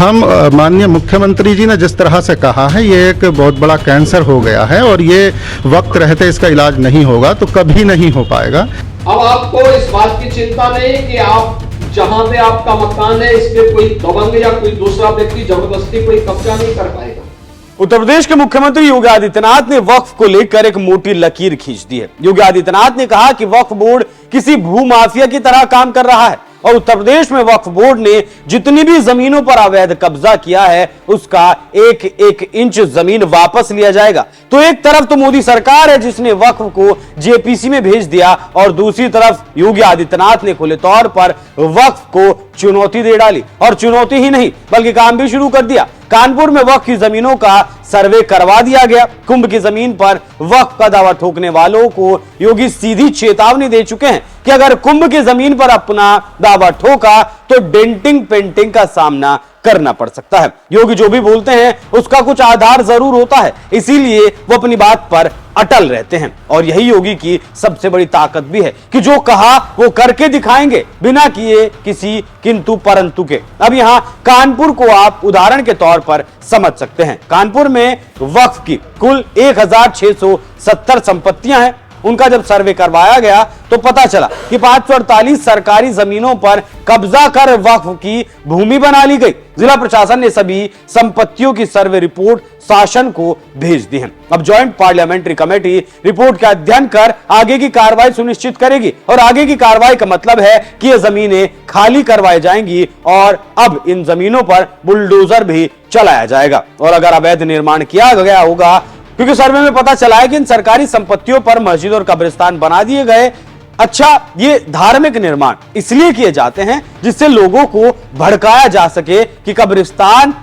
हम माननीय मुख्यमंत्री जी ने जिस तरह से कहा है, ये एक बहुत बड़ा कैंसर हो गया है और ये वक्त रहते इसका इलाज नहीं होगा तो कभी नहीं हो पाएगा। अब आपको इस बात की चिंता नहीं कि आप जहां पे आपका मकान है इस पे कोई दबंग या कोई दूसरा व्यक्ति जबरदस्ती कोई कब्जा नहीं कर पाएगा। उत्तर प्रदेश के मुख्यमंत्री योगी आदित्यनाथ ने वक्फ को लेकर एक मोटी लकीर खींच दी है। योगी आदित्यनाथ ने कहा कि वक्फ बोर्ड किसी भूमाफिया की तरह काम कर रहा है और उत्तर प्रदेश में वक्फ बोर्ड ने जितनी भी जमीनों पर अवैध कब्जा किया है उसका एक एक इंच जमीन वापस लिया जाएगा। तो एक तरफ तो मोदी सरकार है जिसने वक्फ को जेपीसी में भेज दिया और दूसरी तरफ योगी आदित्यनाथ ने खुले तौर पर वक्फ को चुनौती दे डाली और चुनौती ही नहीं बल्कि काम भी शुरू कर दिया। कानपुर में वक्फ की जमीनों का सर्वे करवा दिया गया। कुंभ की जमीन पर वक्फ का दावा ठोकने वालों को योगी सीधी चेतावनी दे चुके हैं कि अगर कुंभ की जमीन पर अपना दावा ठोका तो डेंटिंग पेंटिंग का सामना करना पड़ सकता है। योगी जो भी बोलते हैं उसका कुछ आधार जरूर होता है, इसीलिए वो अपनी बात पर अटल रहते हैं और यही योगी की सबसे बड़ी ताकत भी है कि जो कहा वो करके दिखाएंगे बिना किए किसी किंतु परंतु के। अब यहां कानपुर को आप उदाहरण के तौर पर समझ सकते हैं। कानपुर में वक्फ की कुल 1670 संपत्तियां हैं। उनका जब सर्वे करवाया गया तो पता चला कि 548 सरकारी जमीनों पर कब्जा कर वक्फ की भूमि बना ली गई। जिला प्रशासन ने सभी संपत्तियों की सर्वे रिपोर्ट शासन को भेज दी है। अब ज्वाइंट पार्लियामेंट्री कमेटी रिपोर्ट का अध्ययन कर आगे की कार्रवाई सुनिश्चित करेगी और आगे की कार्रवाई का मतलब है कि ये जमीनें खाली करवाई जाएंगी और अब इन जमीनों पर बुलडोजर भी चलाया जाएगा। और अगर अवैध निर्माण किया गया होगा, क्योंकि सर्वे में पता चला है कि इन सरकारी संपत्तियों पर मस्जिद और कब्रिस्तान बना दिए गए। अच्छा, ये धार्मिक निर्माण इसलिए किए जाते हैं जिससे लोगों को भड़काया जा सके कि कब्रिस्तान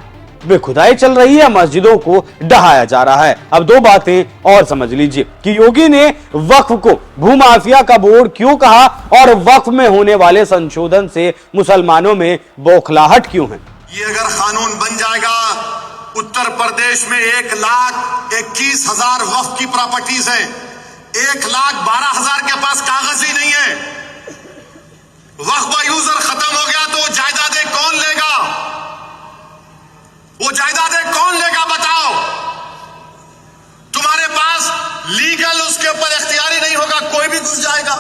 में खुदाई चल रही है, मस्जिदों को ढहाया जा रहा है। अब दो बातें और समझ लीजिए कि योगी ने वक्फ को भूमाफिया का बोर्ड क्यों कहा और वक्फ में होने वाले संशोधन से मुसलमानों में बौखलाहट क्यों है। ये अगर कानून बन जाएगा, उत्तर प्रदेश में 1,21,000 वक्फ की प्रॉपर्टीज हैं, 1,12,000 के पास कागज ही नहीं है। वक्फ का यूजर खत्म हो गया तो जायदादें कौन लेगा? वो जायदादें कौन लेगा बताओ? तुम्हारे पास लीगल उसके ऊपर इख्तियारी नहीं होगा, कोई भी घुस जाएगा।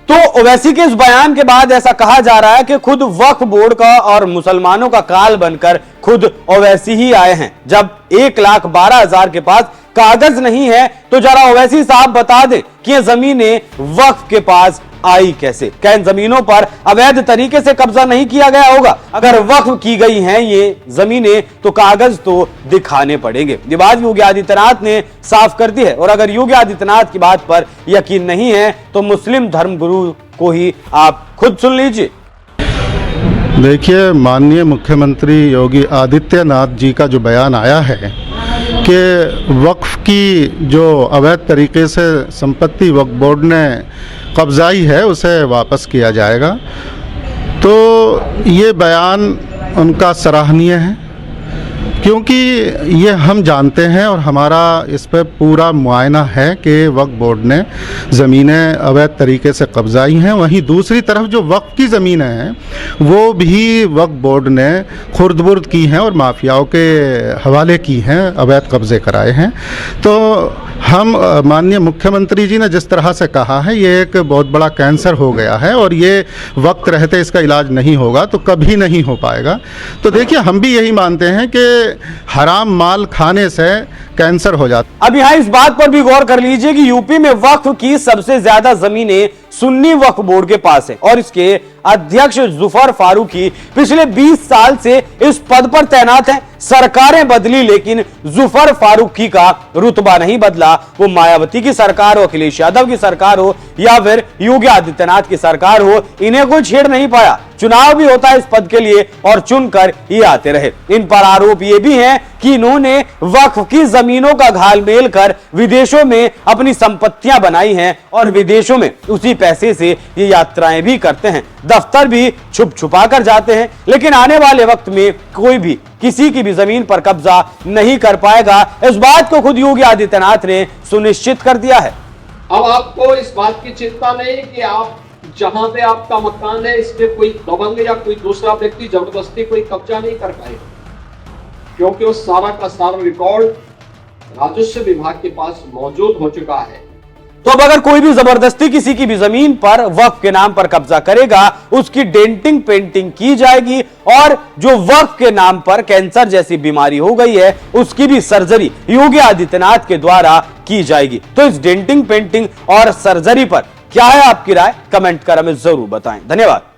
तो ओवैसी के इस बयान के बाद ऐसा कहा जा रहा है कि खुद वक्फ बोर्ड का और मुसलमानों का काल बनकर खुद ओवैसी ही आए हैं। जब 1,12,000 के पास कागज नहीं है तो जरा ओवैसी साहब बता दें कि ये जमीनें वक्फ के पास आई कैसे? क्या इन जमीनों पर अवैध तरीके से कब्जा नहीं किया गया होगा? अगर वक्फ की गई हैं ये जमीनें तो कागज तो दिखाने पड़ेंगे। ये बात योगी आदित्यनाथ ने साफ कर दी है और अगर योगी आदित्यनाथ की बात पर यकीन नहीं है तो मुस्लिम धर्मगुरु को ही आप खुद सुन लीजिए। देखिए, माननीय मुख्यमंत्री योगी आदित्यनाथ जी का जो बयान आया है कि वक्फ की जो अवैध तरीके से संपत्ति वक्फ बोर्ड ने कब्जाई है उसे वापस किया जाएगा, तो ये बयान उनका सराहनीय है क्योंकि ये हम जानते हैं और हमारा इस पर पूरा मुआयना है कि वक्फ बोर्ड ने ज़मीनें अवैध तरीके से कब्जाई हैं। वहीं दूसरी तरफ जो वक्फ की ज़मीनें हैं वो भी वक्फ बोर्ड ने खुर्द-बुर्द की हैं और माफियाओं के हवाले की हैं, अवैध कब्जे कराए हैं। तो हम माननीय मुख्यमंत्री जी ने जिस तरह से कहा है, ये एक बहुत बड़ा कैंसर हो गया है और ये वक्त रहते इसका इलाज नहीं होगा तो कभी नहीं हो पाएगा। तो देखिए, हम भी यही मानते हैं कि हराम माल खाने से कैंसर हो जाता। अब यहाँ इस बात पर भी गौर कर लीजिए कि यूपी में वक्फ की सबसे ज्यादा जमीनें सुन्नी वक्फ बोर्ड के पास है और इसके अध्यक्ष जुफर फारूकी पिछले 20 साल से इस पद पर तैनात हैं। सरकारें बदली लेकिन जुफर फारूकी का रुतबा नहीं बदला। वो मायावती की सरकार हो, अखिलेश यादव की सरकार हो या फिर योगी आदित्यनाथ की सरकार हो, इन्हें कोई छेड़ नहीं पाया। चुनाव भी होता है इस पद के लिए और चुनकर ये आते रहे। इन पर आरोप ये भी हैं कि इन्होंने वक्फ की जमीनों का घालमेल कर विदेशों में अपनी संपत्तियां बनाई हैं और विदेशों में उसी पैसे से ये यात्राएं भी करते हैं, दफ्तर भी छुप छुपा कर जाते हैं। लेकिन आने वाले वक्त में कोई भी किसी की भी जमीन पर कब्जा नहीं कर पाएगा। इस बात को खुद योगी आदित्यनाथ ने सुनिश्चित कर दिया है। अब आपको इस बात की चिंता नहीं कि आप जहां पे आपका मकान है इस पे कोई दबंग या कोई दूसरा व्यक्ति जबरदस्ती कोई कब्जा नहीं कर पाएगा। क्योंकि वो सारा का सारा रिकॉर्ड राजस्व विभाग के पास मौजूद हो चुका है। तो अब अगर कोई भी जबरदस्ती किसी की भी जमीन पर वक्फ के नाम पर कब्जा करेगा, उसकी डेंटिंग पेंटिंग की जाएगी और जो वक्फ के नाम पर कैंसर जैसी बीमारी हो गई है उसकी भी सर्जरी योगी आदित्यनाथ के द्वारा की जाएगी। तो इस डेंटिंग पेंटिंग और सर्जरी पर क्या है आपकी राय, कमेंट कर हमें जरूर बताएं। धन्यवाद।